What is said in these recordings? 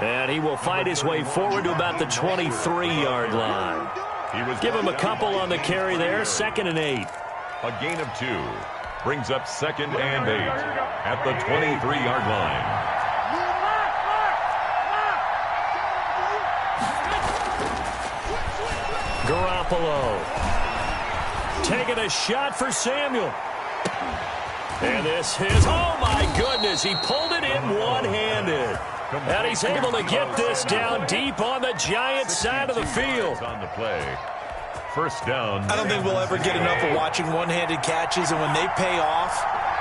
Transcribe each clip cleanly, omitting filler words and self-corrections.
And he will fight his way forward to about the 23-yard line. Give him a couple on the carry there, 2nd and 8. A gain of 2 brings up 2nd and 8 at the 23-yard line. Garoppolo taking a shot for Samuel. And this is, oh my goodness, he pulled it in one-handed. And he's able to get this down deep on the Giants' side of the field. On the play. First down. I don't think we'll ever get enough of watching one-handed catches, and when they pay off,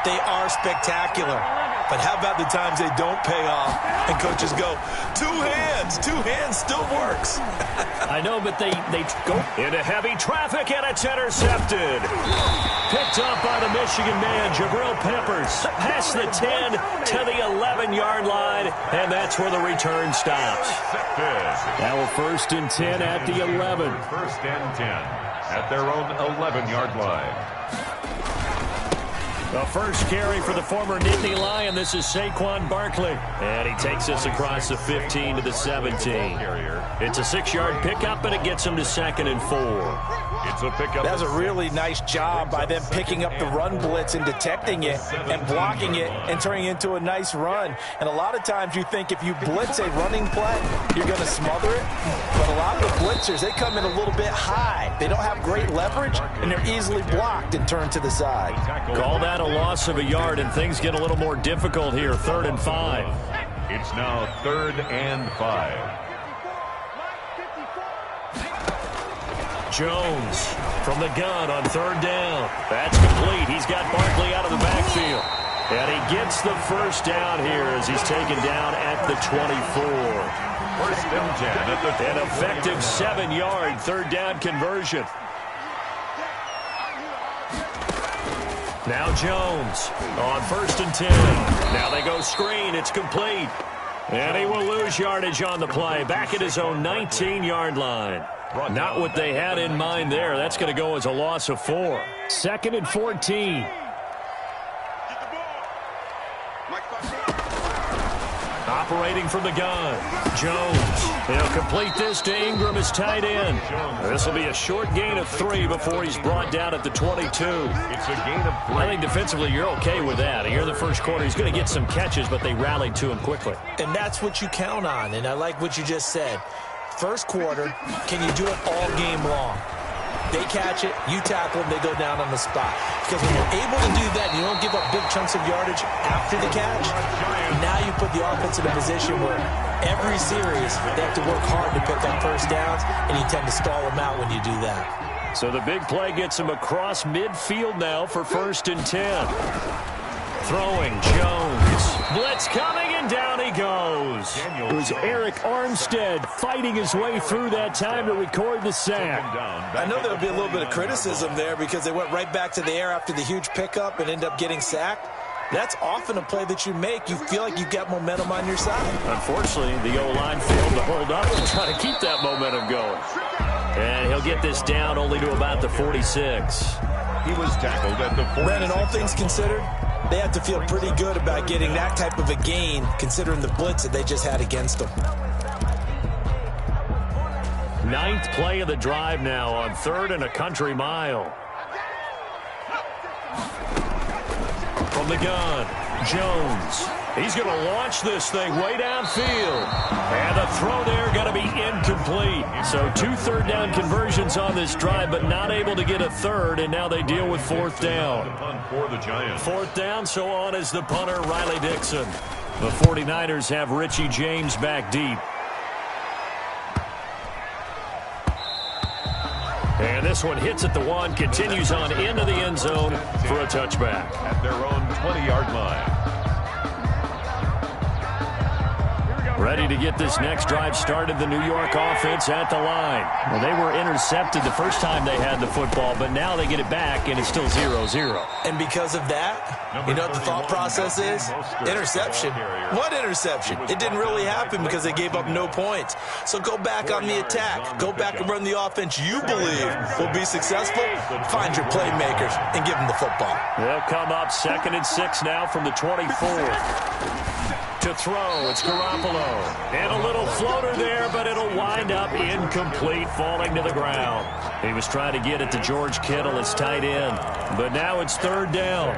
they are spectacular. But how about the times they don't pay off and coaches go, two hands still works. I know, but they go into heavy traffic, and it's intercepted. Picked up by the Michigan man, Jabril Peppers. Past the 10 to the 11-yard line, and that's where the return stops. Now a 1st and 10 at the 11. 1st and 10 at their own 11-yard line. The first carry for the former Nittany Lion. This is Saquon Barkley. And he takes us across the 15 to the 17. It's a 6-yard pickup, and it gets him to 2nd and 4. It's a pickup. That was a really nice job by them picking up the run blitz and detecting it and blocking it and turning it into a nice run. And a lot of times you think if you blitz a running play, you're going to smother it. But a lot of the blitzers, they come in a little bit high. They don't have great leverage, and they're easily blocked and turned to the side. Call that a loss of a yard, and things get a little more difficult here. 3rd and 5. It's now 3rd and 5. Jones from the gun on 3rd down. That's complete. He's got Barkley out of the backfield. And he gets the first down here as he's taken down at the 24. 1st and 10 at the 24. An effective 7-yard 3rd down conversion. Now Jones on 1st and 10. Now they go screen. It's complete. And he will lose yardage on the play. Back at his own 19-yard line. Not what they had in mind there. That's going to go as a loss of 4. 2nd and 14. Operating from the gun. Jones. He'll complete this to Ingram as tight end. This will be a short gain of 3 before he's brought down at the 22. It's a gain of 3. I think defensively you're okay with that. Here in the first quarter, he's going to get some catches, but they rallied to him quickly. And that's what you count on, and I like what you just said. First quarter, can you do it all game long? They catch it, you tackle them, they go down on the spot. Because when you're able to do that, you don't give up big chunks of yardage after the catch. Now you put the offense in a position where every series they have to work hard to pick up first downs, and you tend to stall them out when you do that. So the big play gets him across midfield now for 1st and 10. Throwing, Jones. Blitz coming, and down he goes. It was Eric Armstead fighting his way through that time to record the sack. I know there would be a little bit of criticism there because they went right back to the air after the huge pickup and end up getting sacked. That's often a play that you make. You feel like you've got momentum on your side. Unfortunately, the O-line failed to hold up and try to keep that momentum going. And he'll get this down only to about the 46. He was tackled at the 46. Brandon, all things considered, they have to feel pretty good about getting that type of a gain, considering the blitz that they just had against them. 9th play of the drive now on 3rd and a country mile. From the gun, Jones. He's going to launch this thing way downfield. And the throw there going to be incomplete. So 2 3rd down conversions on this drive, but not able to get a 3rd, and now they deal with 4th down. 4th down, so on is the punter, Riley Dixon. The 49ers have Richie James back deep. And this one hits at the 1, continues on into the end zone for a touchback. At their own 20-yard line. Ready to get this next drive started, the New York offense at the line. Well, they were intercepted the first time they had the football, but now they get it back, and it's still 0-0. And because of that, you know what the thought process is? Interception. What interception? It didn't really happen because they gave up no points. So go back on the attack. Go back and run the offense you believe will be successful. Find your playmakers and give them the football. They'll come up 2nd and 6 now from the 24. To throw, it's Garoppolo. And a little floater there, but it'll wind up incomplete, falling to the ground. He was trying to get it to George Kittle, his tight end. But now it's third down.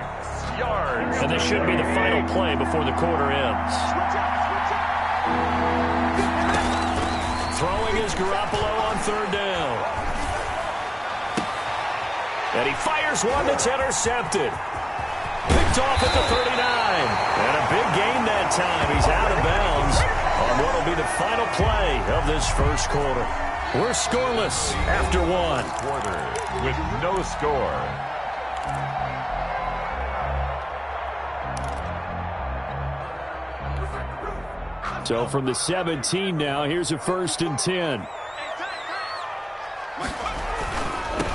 And this should be the final play before the quarter ends. Throwing is Garoppolo on third down. And he fires one that's intercepted. Picked off at the 39. And a big gain that time. He's out of bounds on what will be the final play of this first quarter. We're scoreless after one. Quarter with no score. So from the 17 now, here's a 1st and 10.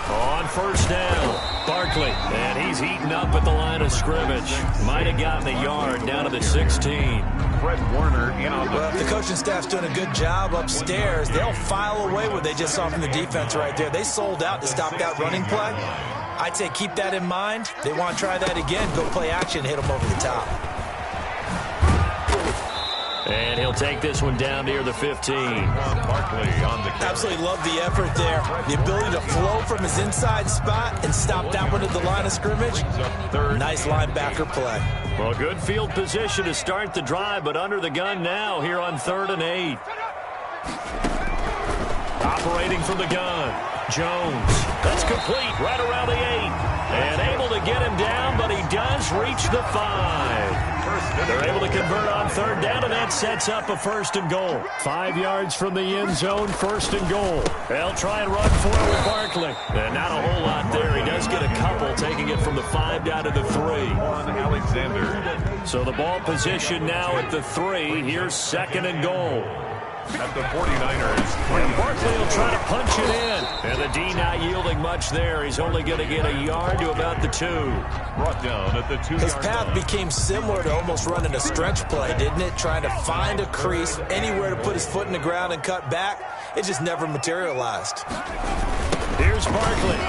On first down, Barkley, and he's eaten up at the line of scrimmage. Might have gotten a yard down to the 16. Fred Warner in on the... Well, if the coaching staff's doing a good job upstairs, they'll file away what they just saw from the defense right there. They sold out to stop that running play. I'd say keep that in mind. They want to try that again. Go play action, hit them over the top. And he'll take this one down near the 15. Barkley on the carry. Absolutely love the effort there. The ability to flow from his inside spot and stop that one at the line of scrimmage. Nice linebacker play. Well, good field position to start the drive, but under the gun now here on 3rd and 8. Operating from the gun, Jones. That's complete right around the 8. And able to get him down, but he does reach the 5. They're able to convert on 3rd down, and that sets up a 1st and goal. 5 yards from the end zone, 1st and goal. They'll try and run for it with Barkley. And not a whole lot there. He does get a couple, taking it from the 5 down to the 3. Alexander. So the ball position now at the 3. Here's 2nd and goal. At the 49ers. And Barkley will try to punch it in. And the D not yielding much there. He's only going to get a yard to about the 2. Brought down at the 2-yard His path became similar to almost running a stretch play, didn't it? Trying to find a crease, anywhere to put his foot in the ground and cut back. It just never materialized. Here's Barkley.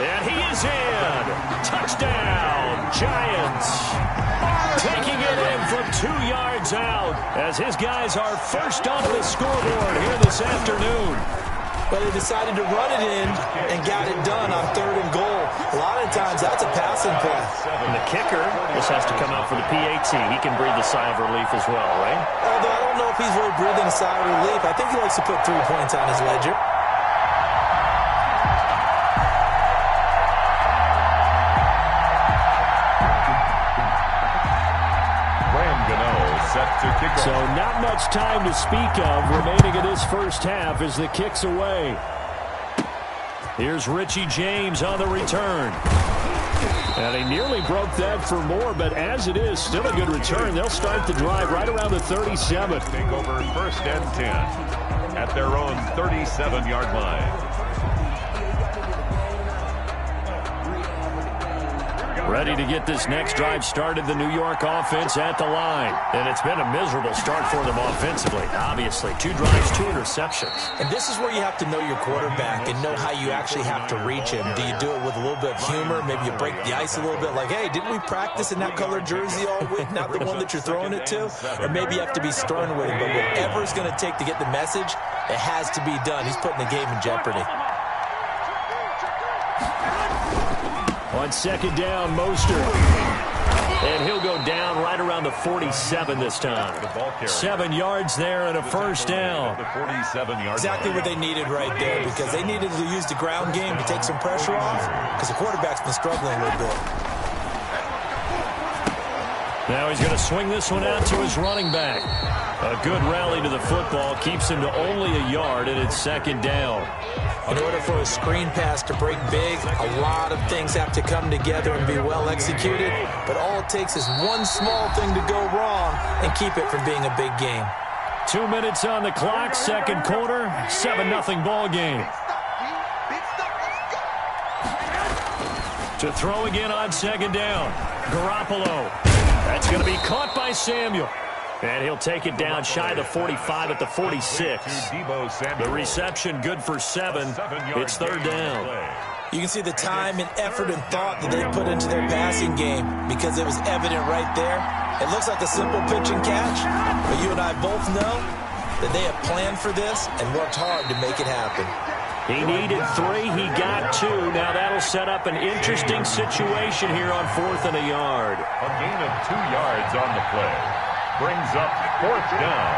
And he is in. Touchdown, Giants. Taking it in from 2 yards out as his guys are first onto the scoreboard here this afternoon. But they decided to run it in and got it done on 3rd and goal. A lot of times that's a passing play. And the kicker just has to come out for the PAT. He can breathe a sigh of relief as well, right? Although I don't know if he's really breathing a sigh of relief. I think he likes to put 3 points on his ledger. So not much time to speak of remaining in this first half as the kick's away. Here's Richie James on the return. And he nearly broke that for more, but as it is, still a good return. They'll start the drive right around the 37. Take over 1st and 10 at their own 37-yard line. Ready to get this next drive started, the New York offense at the line. And it's been a miserable start for them offensively, obviously. 2 drives, 2 interceptions. And this is where you have to know your quarterback and know how you actually have to reach him. Do you do it with a little bit of humor? Maybe you break the ice a little bit like, hey, didn't we practice in that colored jersey all week? Not the one that you're throwing it to? Or maybe you have to be stern with him. But whatever it's going to take to get the message, it has to be done. He's putting the game in jeopardy. On 2nd down, Mostert. And he'll go down right around the 47 this time. 7 yards there and a 1st down. Exactly what they needed right there, because they needed to use the ground game to take some pressure off, because the quarterback's been struggling a little bit. Now he's going to swing this one out to his running back. A good rally to the football keeps him to only a yard, and it's 2nd down. In order for a screen pass to break big, a lot of things have to come together and be well executed. But all it takes is one small thing to go wrong and keep it from being a big game. 2 minutes on the clock, 2nd quarter, 7-0 ball game. To throw again on 2nd down, Garoppolo. That's going to be caught by Samuel. And he'll take it down shy of the 45 at the 46. The reception good for 7. It's 3rd down. You can see the time and effort and thought that they put into their passing game, because it was evident right there. It looks like a simple pitch and catch, but you and I I both know that they have planned for this and worked hard to make it happen. He needed 3. He got 2. Now that'll set up an interesting situation here on 4th and a yard. A gain of 2 yards on the play. Brings up 4th down.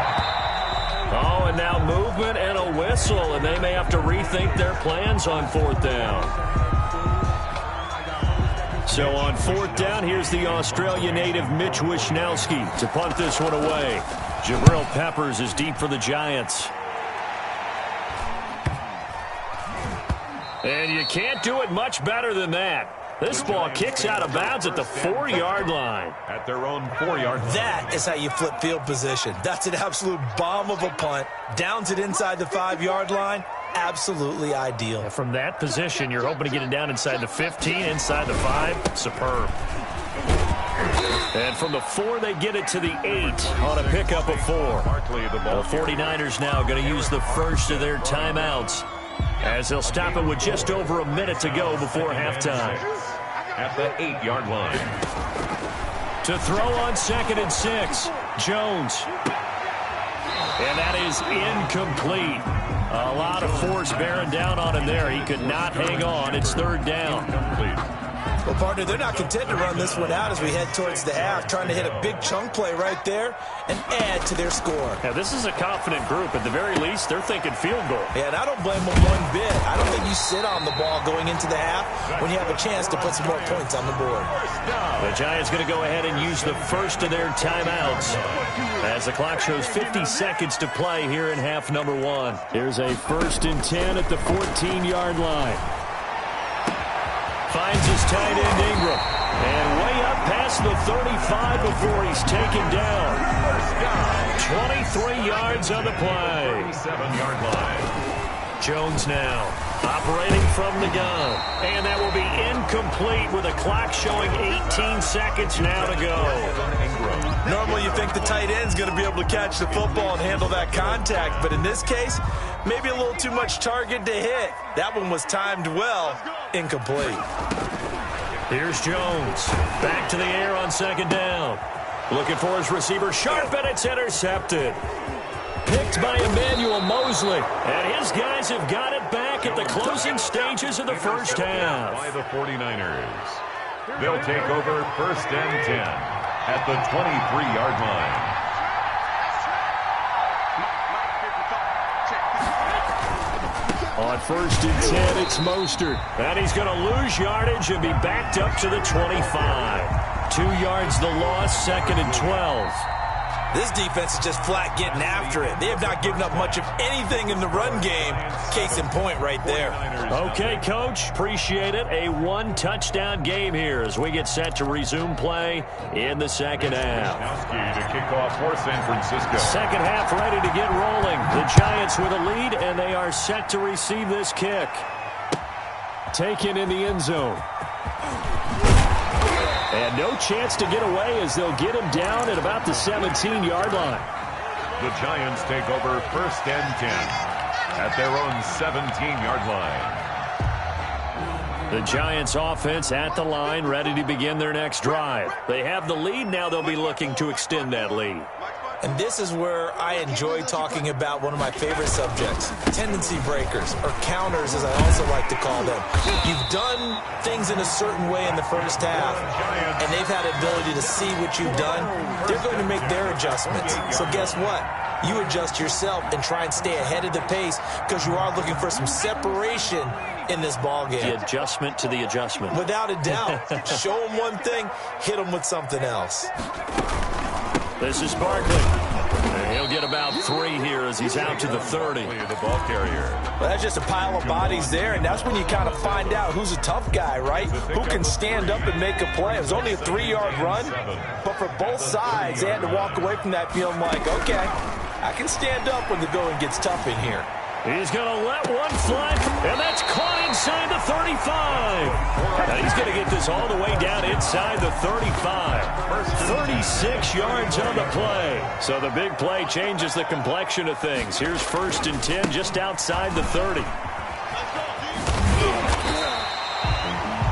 Oh, and now movement and a whistle, and they may have to rethink their plans on 4th down. So on 4th down, here's the Australia native Mitch Wishnowsky to punt this one away. Jabril Peppers is deep for the Giants. And you can't do it much better than that. This ball kicks out of bounds at the 4-yard line. At their own 4-yard line. That is how you flip field position. That's an absolute bomb of a punt. Downs it inside the 5-yard line. Absolutely ideal. From that position, you're hoping to get it down inside the 15, inside the 5. Superb. And from the 4, they get it to the 8 on a pickup of 4. The 49ers now going to use the first of their timeouts, as they'll stop it with just over a minute to go before halftime. At the 8-yard line. To throw on 2nd and 6, Jones. And that is incomplete. A lot of force bearing down on him there. He could not hang on. It's 3rd down. Complete. Well, partner, they're not content to run this one out as we head towards the half, trying to hit a big chunk play right there and add to their score. Yeah, this is a confident group. At the very least, they're thinking field goal. Yeah, and I don't blame them one bit. I don't think you sit on the ball going into the half when you have a chance to put some more points on the board. The Giants going to go ahead and use the first of their timeouts as the clock shows 50 seconds to play here in half number 1. Here's a 1st and 10 at the 14-yard line. Finds his tight end Ingram. And way up past the 35 before he's taken down. 23 yards on the play. 7-yard line. Jones now operating from the gun. And that will be incomplete with a clock showing 18 seconds now to go. Normally you think the tight end's going to be able to catch the football and handle that contact, but in this case, maybe a little too much target to hit. That one was timed well. Incomplete. Here's Jones. Back to the air on 2nd down. Looking for his receiver. Sharp, and it's intercepted. Picked by Emmanuel Mosley. And his guys have got it back at the closing stages of the first half. By the 49ers. They'll take over 1st and 10 at the 23-yard line. On 1st and 10, it's Mostert. And he's going to lose yardage and be backed up to the 25. 2 yards the loss, 2nd and 12. This defense is just flat getting after it. They have not given up much of anything in the run game. Case in point right there. Okay, Coach. Appreciate it. A 1-touchdown game here as we get set to resume play in the 2nd half. To kick off for San Francisco. 2nd half ready to get rolling. The Giants with a lead, and they are set to receive this kick. Taken in the end zone. And no chance to get away as they'll get him down at about the 17-yard line. The Giants take over 1st and 10 at their own 17-yard line. The Giants offense at the line, ready to begin their next drive. They have the lead now. They'll be looking to extend that lead. And this is where I enjoy talking about one of my favorite subjects, tendency breakers, or counters as I also like to call them. You've done things in a certain way in the first half, and they've had the ability to see what you've done. They're going to make their adjustments. So guess what? You adjust yourself and try and stay ahead of the pace because you are looking for some separation in this ball game. The adjustment to the adjustment. Without a doubt. Show them one thing, hit them with something else. This is Barkley. And he'll get about 3 here as he's out to the 30. The ball carrier. Well, that's just a pile of bodies there, and that's when you kind of find out who's a tough guy, right? Who can stand up and make a play. It was only a 3-yard run, but for both sides, they had to walk away from that feeling like, okay, I can stand up when the going gets tough in here. He's going to let one fly, and that's caught inside the 35. And he's going to get this all the way down inside the 35. 36 yards on the play. So the big play changes the complexion of things. Here's 1st and 10 just outside the 30.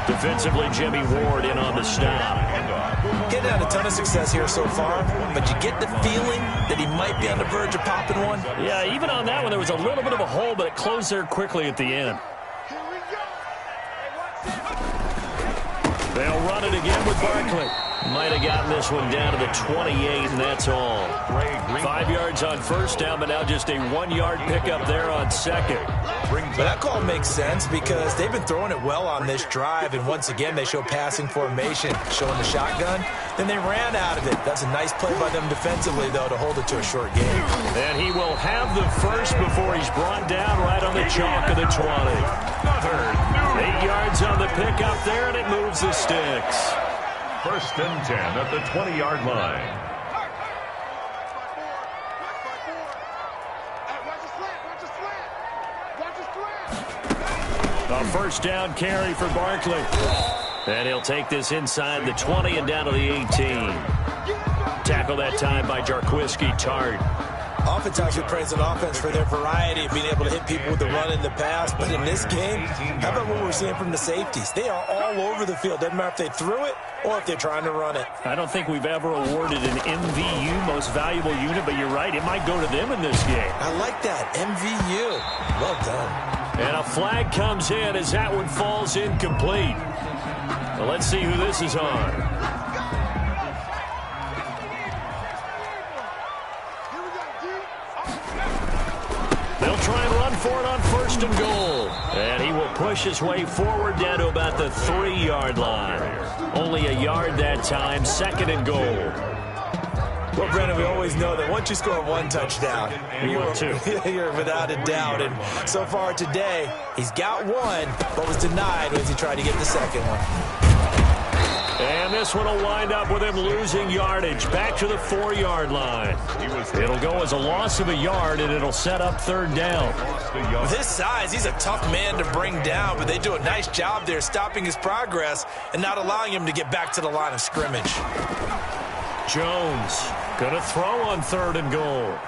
Defensively, Jimmy Ward in on the stop. not getting out a ton of success here so far, but you get the feeling that he might be on the verge of popping one. Yeah, even on that one, there was a little bit of a hole, but it closed there quickly at the end. They'll run it again with Barkley. Might have gotten this one down to the 28, and that's all. 5 yards on first down, but now just a 1-yard pickup there on second. But that call makes sense because they've been throwing it well on this drive, and once again they show passing formation, showing the shotgun. Then they ran out of it. That's a nice play by them defensively, though, to hold it to a short game. And he will have the first before he's brought down right on the chalk of the 20. 8 yards on the pickup there, and it moves the sticks. First and 10 at the 20-yard line. A first down carry for Barkley. And he'll take this inside the 20 and down to the 18. Tackle that time by Jarquiski Tart. Oftentimes we praise an offense for their variety of being able to hit people with the run in the pass. But in this game, how about what we're seeing from the safeties? They are all over the field. Doesn't matter if they threw it or if they're trying to run it. I don't think we've ever awarded an MVU, most valuable unit, but you're right. It might go to them in this game. I like that. MVU. Well done. And a flag comes in as that one falls incomplete. Well, let's see who this is on. They'll try and run for it on first and goal. And he will push his way forward down to about the 3-yard line. Only a yard that time, second and goal. Well, Brennan, we always know that once you score one touchdown, you're without a doubt. And so far today, he's got one, but was denied as he tried to get the second one. And this one will wind up with him losing yardage back to the 4-yard line. It'll go as a loss of a yard, and it'll set up third down. With his size, he's a tough man to bring down, but they do a nice job there stopping his progress and not allowing him to get back to the line of scrimmage. Jones going to throw on third and goal.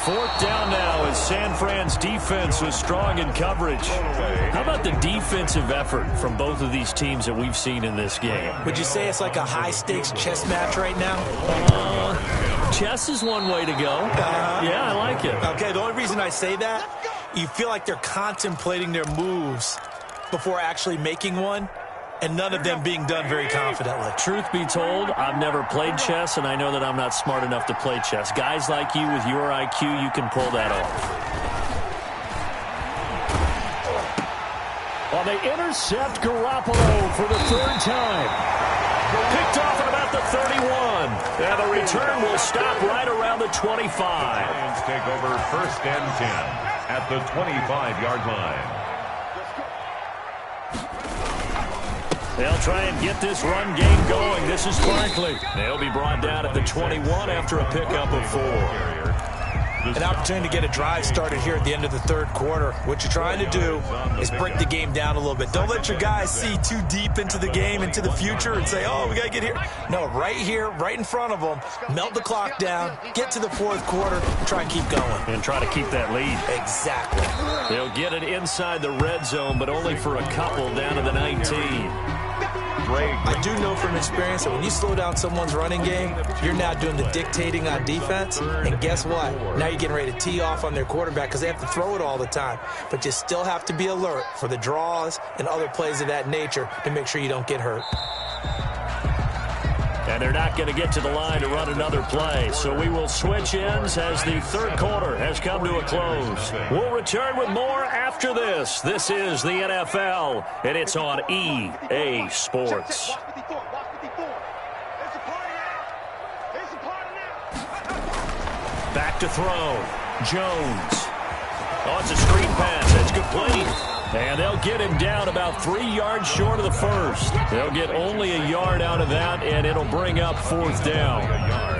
Fourth down now as San Fran's defense was strong in coverage. How about the defensive effort from both of these teams that we've seen in this game? Would you say it's like a high-stakes chess match right now? Chess is one way to go. Yeah, I like it. Okay, the only reason I say that, you feel like they're contemplating their moves before actually making one, and none of them being done very confidently. Truth be told, I've never played chess, and I know that I'm not smart enough to play chess. Guys like you with your IQ, you can pull that off. Well, they intercept Garoppolo for the third time. Picked off at about the 31. And the return will stop right around the 25. Lions take over first and 10 at the 25-yard line. They'll try and get this run game going. This is Barkley. They'll be brought down at the 21 after a pickup of 4. An opportunity to get a drive started here at the end of the third quarter. What you're trying to do is break the game down a little bit. Don't let your guys see too deep into the game, into the future, and say, oh, we got to get here. No, right here, right in front of them, melt the clock down, get to the fourth quarter, and try and keep going. And try to keep that lead. Exactly. They'll get it inside the red zone, but only for a couple down to the 19. I do know from experience that when you slow down someone's running game, you're now doing the dictating on defense. And guess what? Now you're getting ready to tee off on their quarterback because they have to throw it all the time. But you still have to be alert for the draws and other plays of that nature to make sure you don't get hurt. And they're not going to get to the line to run another play. So we will switch ends as the third quarter has come to a close. We'll return with more after this. This is the NFL, and it's on EA Sports. Back to throw. Jones. Oh, it's a screen pass. That's complete. And they'll get him down about 3 yards short of the first. They'll get only a yard out of that, and it'll bring up fourth down.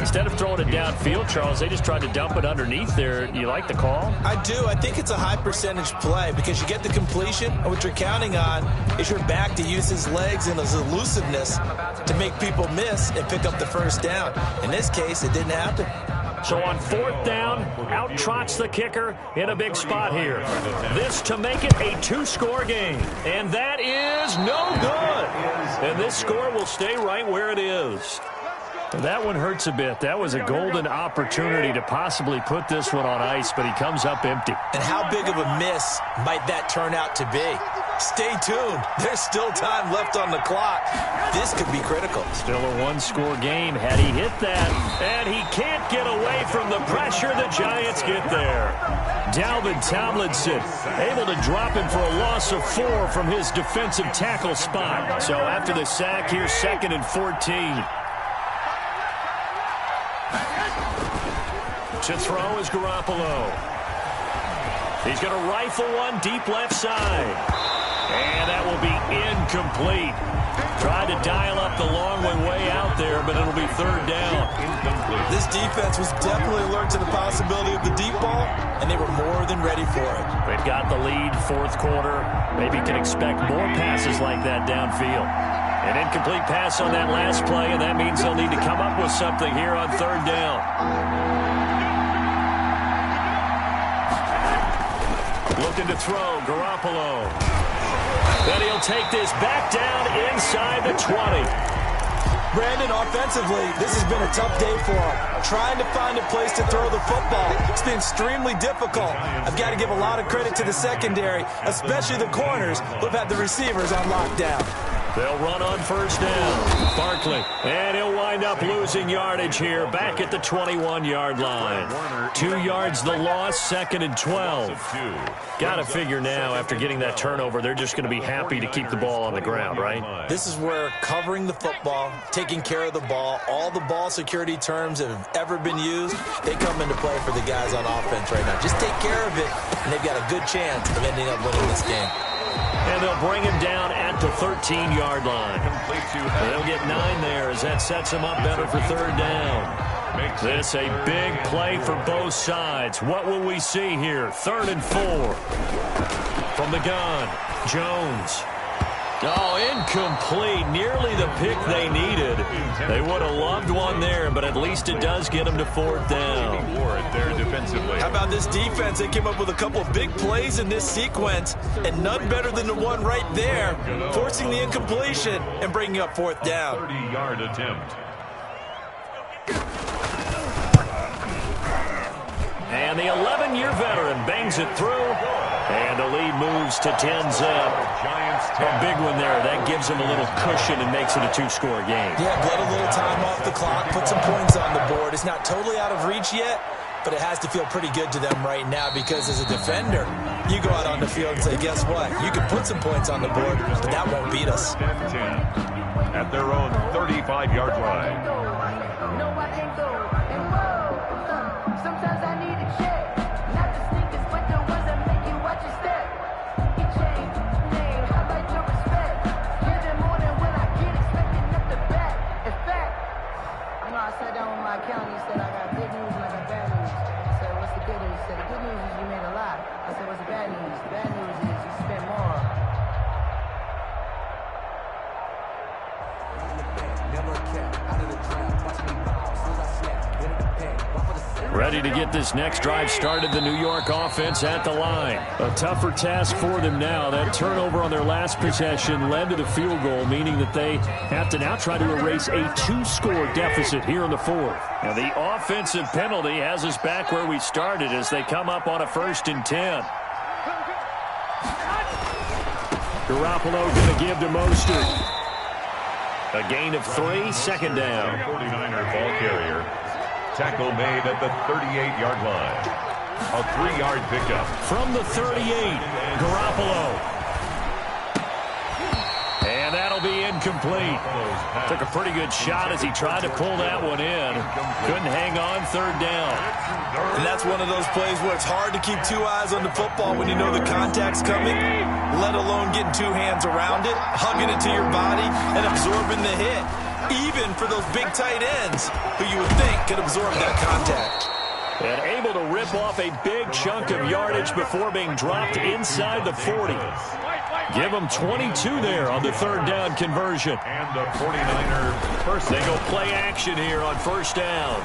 Instead of throwing it downfield, Charles, they just tried to dump it underneath there. You like the call? I do. I think it's a high percentage play because you get the completion, and what you're counting on is your back to use his legs and his elusiveness to make people miss and pick up the first down. In this case, it didn't happen. So on fourth down, out trots the kicker in a big spot here. This to make it a 2-score game. And that is no good. and this score will stay right where it is. That one hurts a bit. That was a golden opportunity to possibly put this one on ice, but he comes up empty. And how big of a miss might that turn out to be? Stay tuned. There's still time left on the clock. This could be critical. Still a one-score game had he hit that. And he can't get away from the pressure. The Giants get there. Dalvin Tomlinson able to drop him for a loss of 4 from his defensive tackle spot. So after the sack, here's 2nd and 14. To throw is Garoppolo. He's going to rifle one deep left side. And that will be incomplete. Tried to dial up the long way out there, but it'll be 3rd down. This defense was definitely alert to the possibility of the deep ball, and they were more than ready for it. They've got the lead, 4th quarter. Maybe can expect more passes like that downfield. An incomplete pass on that last play, and that means they'll need to come up with something here on 3rd down. Looking to throw, Garoppolo. Then he'll take this back down inside the 20. Brandon, offensively, this has been a tough day for him. Trying to find a place to throw the football. It's been extremely difficult. I've got to give a lot of credit to the secondary, especially the corners who've had the receivers on lockdown. They'll run on 1st down. Barkley, and he'll wind up losing yardage here back at the 21-yard line. 2 yards the loss, 2nd and 12. Got to figure now after getting that turnover, they're just going to be happy to keep the ball on the ground, right? This is where covering the football, taking care of the ball, all the ball security terms that have ever been used, they come into play for the guys on offense right now. Just take care of it, and they've got a good chance of ending up winning this game. And they'll bring him down at the 13-yard line. They'll get 9 there as that sets him up better for 3rd down. This a big play for both sides. What will we see here? 3rd and 4. From the gun, Jones. Oh, incomplete. Nearly the pick they needed. They would have loved one there, but at least it does get them to 4th down. How about this defense? They came up with a couple of big plays in this sequence, and none better than the one right there, forcing the incompletion and bringing up 4th down. 30-yard attempt. And the 11-year veteran bangs it through. And the lead moves to 10-zip. A big one there. That gives them a little cushion and makes it a 2-score game. Yeah, get a little time off the clock, put some points on the board. It's not totally out of reach yet, but it has to feel pretty good to them right now because as a defender, you go out on the field and say, guess what? You can put some points on the board, but that won't beat us. 10 at their own 35-yard line. Ready to get this next drive started, the New York offense at the line. A tougher task for them now. That turnover on their last possession led to the field goal, meaning that they have to now try to erase a 2-score deficit here in the 4th. Now the offensive penalty has us back where we started as they come up on a 1st and 10. Garoppolo going to give to Mostert. A gain of 3, 2nd down. 49er ball carrier. Tackle made at the 38-yard line. A 3-yard pickup. From the 38, Garoppolo. And that'll be incomplete. Took a pretty good shot as he tried to pull that one in. Couldn't hang on, 3rd down. And that's one of those plays where it's hard to keep 2 eyes on the football when you know the contact's coming, let alone getting 2 hands around it, hugging it to your body, and absorbing the hit. Even for those big tight ends who you would think could absorb that contact. And able to rip off a big chunk of yardage before being dropped inside the 40. Give them 22 there on the 3rd down conversion. And the 49er first. They go play action here on 1st down.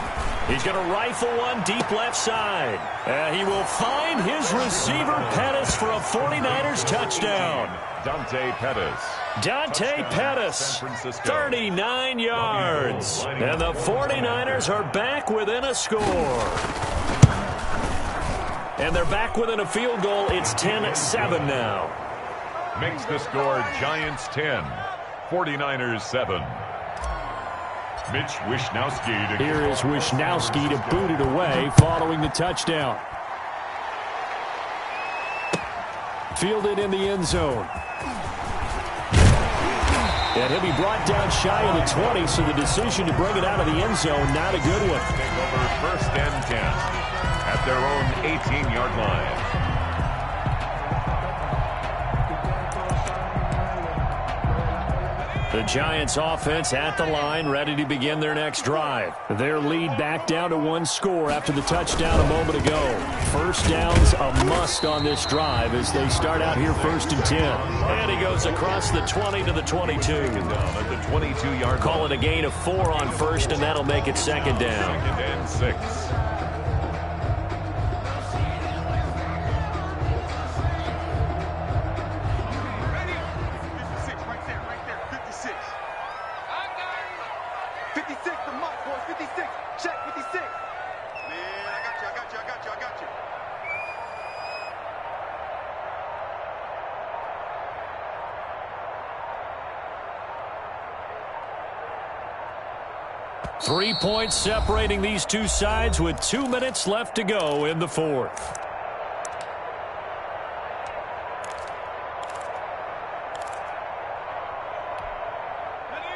He's going to rifle one deep left side. He will find his receiver, Pettis, for a 49ers touchdown. Dante Pettis, 39 yards. And the 49ers are back within a score. And they're back within a field goal. It's 10-7 now. Makes the score Giants 10, 49ers 7. Mitch Wishnowsky. Here is Wishnowsky to boot it away following the touchdown. Fielded in the end zone. And he'll be brought down shy of the 20, so the decision to bring it out of the end zone, not a good one. Take over 1st and 10 at their own 18-yard line. The Giants offense at the line, ready to begin their next drive. Their lead back down to 1 score after the touchdown a moment ago. First down's a must on this drive as they start out here 1st and 10. And he goes across the 20 to the 22. Down at the 22-yard Call it a gain of 4 on 1st, and that'll make it 2nd down. 2nd and 6. Three points separating these two sides with 2 minutes left to go in the 4th.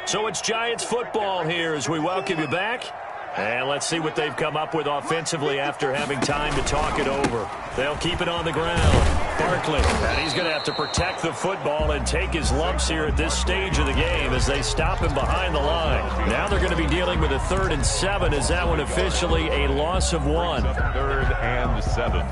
So it's Giants football here as we welcome you back. And let's see what they've come up with offensively after having time to talk it over. They'll keep it on the ground. Barkley, and he's going to have to protect the football and take his lumps here at this stage of the game as they stop him behind the line. Now they're going to be dealing with a 3rd and 7. Is that one officially a loss of 1? 3rd and 7.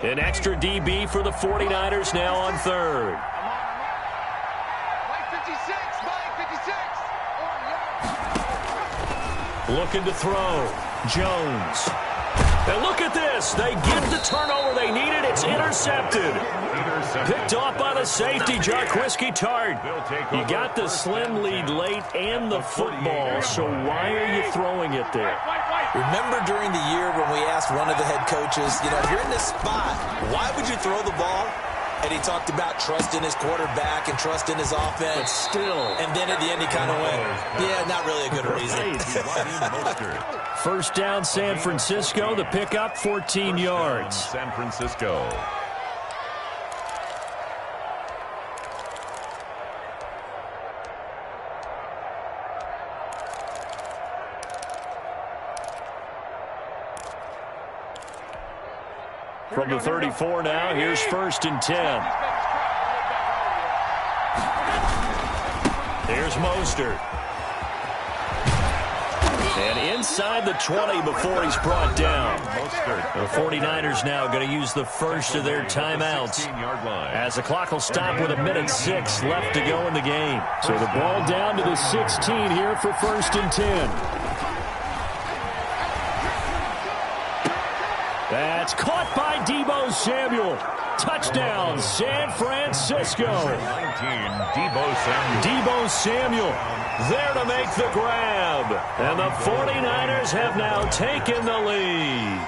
An extra DB for the 49ers now on 3rd. Looking to throw. Jones. And look at this. They get the turnover they needed. It's intercepted. Picked off by the safety, Jarquiski Tart. You got the slim lead late and the football, so why are you throwing it there? Remember during the year when we asked one of the head coaches, if you're in this spot, why would you throw the ball? And he talked about trust in his quarterback and trust in his offense. But still. And then at the end he kind of went, yeah, not really a good reason. 1st down, San Francisco. The pickup, 14 yards. San Francisco. From the 34 now, here's 1st and 10. Here's Mostert. And inside the 20 before he's brought down. The 49ers now going to use the first of their timeouts as the clock will stop with 1:06 left to go in the game. So the ball down to the 16 here for 1st and 10. That's caught by Deebo Samuel. Touchdown, San Francisco. 19, Deebo Samuel there to make the grab. And the 49ers have now taken the lead.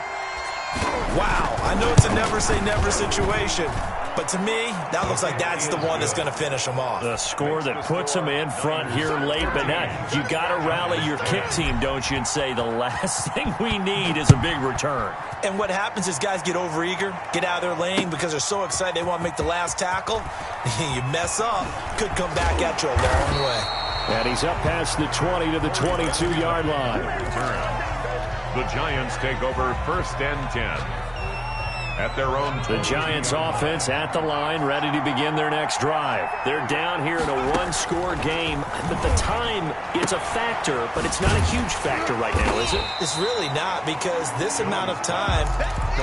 Wow, I know it's a never-say-never situation, but to me, that looks like that's the one that's going to finish them off. The score that puts them in front here late, but now you got to rally your kick team, don't you, and say the last thing we need is a big return. And what happens is guys get overeager, get out of their lane because they're so excited they want to make the last tackle. You mess up, could come back at you a long way. And he's up past the 20 to the 22-yard line. The Giants take over 1st and 10. at their own. The Giants offense at the line, ready to begin their next drive. They're down here in a one-score game, but the time, it's a factor, but it's not a huge factor right now, is it? It's really not, because this amount of time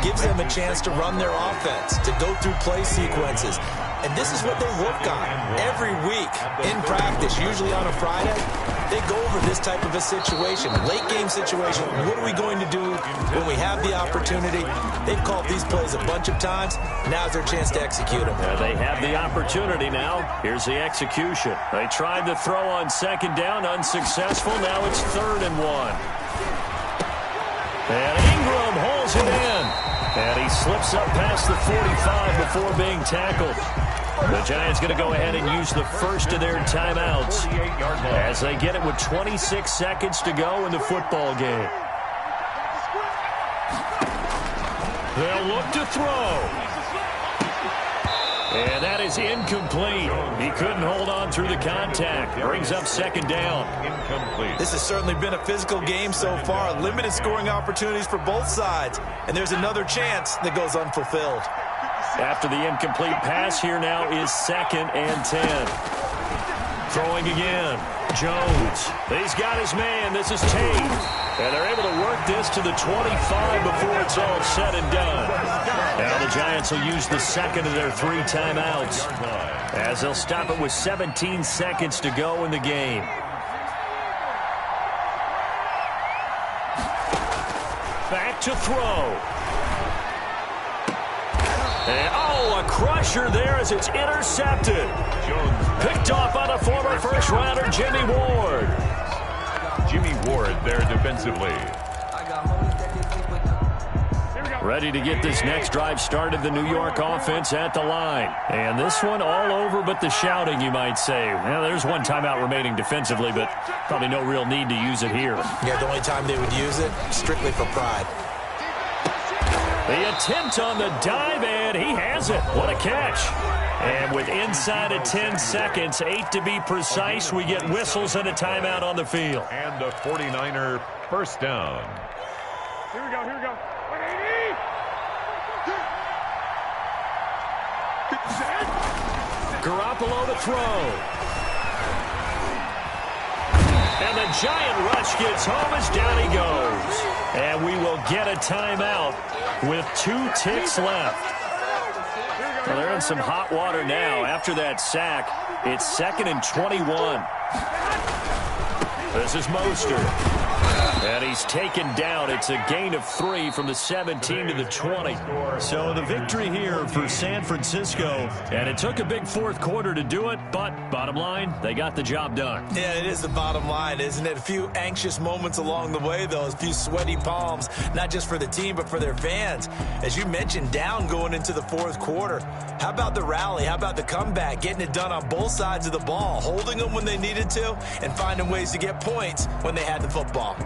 gives them a chance to run their offense, to go through play sequences. And this is what they work on every week in practice, usually on a Friday. They go over this type of a situation, late game situation. What are we going to do when we have the opportunity? They've called these plays a bunch of times. Now's their chance to execute them. Yeah, they have the opportunity now. Here's the execution. They tried to throw on second down, unsuccessful. Now it's 3rd and 1. And Ingram holds it in. And he slips up past the 45 before being tackled. The Giants going to go ahead and use the first of their timeouts as they get it with 26 seconds to go in the football game. They'll look to throw. And that is incomplete. He couldn't hold on through the contact. Brings up second down. Incomplete. This has certainly been a physical game so far. Limited scoring opportunities for both sides. And there's another chance that goes unfulfilled. After the incomplete pass, here now is 2nd and 10. Throwing again. Jones. He's got his man. This is Tate. And they're able to work this to the 25 before it's all said and done. Now the Giants will use the second of their 3 timeouts as they'll stop it with 17 seconds to go in the game. Back to throw. And, a crusher there as it's intercepted. Picked off by the former first-rounder Jimmy Ward. Jimmy Ward there defensively. Ready to get this next drive started, the New York offense at the line. And this one all over but the shouting, you might say. Well, there's one timeout remaining defensively, but probably no real need to use it here. Yeah, the only time they would use it, strictly for pride. The attempt on the dive, and he has it. What a catch. And with inside of 10 seconds, 8 to be precise, we get whistles and a timeout on the field. And a 49er first down. Here we go, here we go. 180. Garoppolo to throw. And the giant rush gets home as down he goes. And we will get a timeout with 2 ticks left. Well, they're in some hot water now. After that sack, it's 2nd and 21. This is Mostert. And he's taken down. It's a gain of 3 from the 17 to the 20. So the victory here for San Francisco. And it took a big 4th quarter to do it, but bottom line, they got the job done. Yeah, it is the bottom line, isn't it? A few anxious moments along the way, though. A few sweaty palms, not just for the team, but for their fans. As you mentioned, down going into the 4th quarter. How about the rally? How about the comeback? Getting it done on both sides of the ball, holding them when they needed to, and finding ways to get points when they had the football.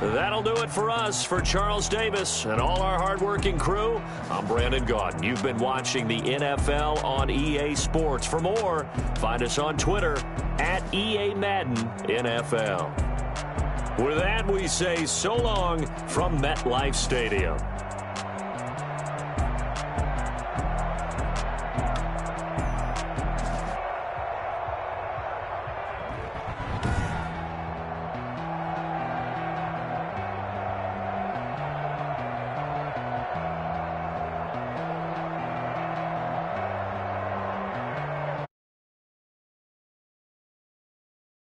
That'll do it for us. For Charles Davis and all our hardworking crew, I'm Brandon Gaudin. You've been watching the NFL on EA Sports. For more, find us on Twitter at EA Madden NFL. With that, we say so long from MetLife Stadium.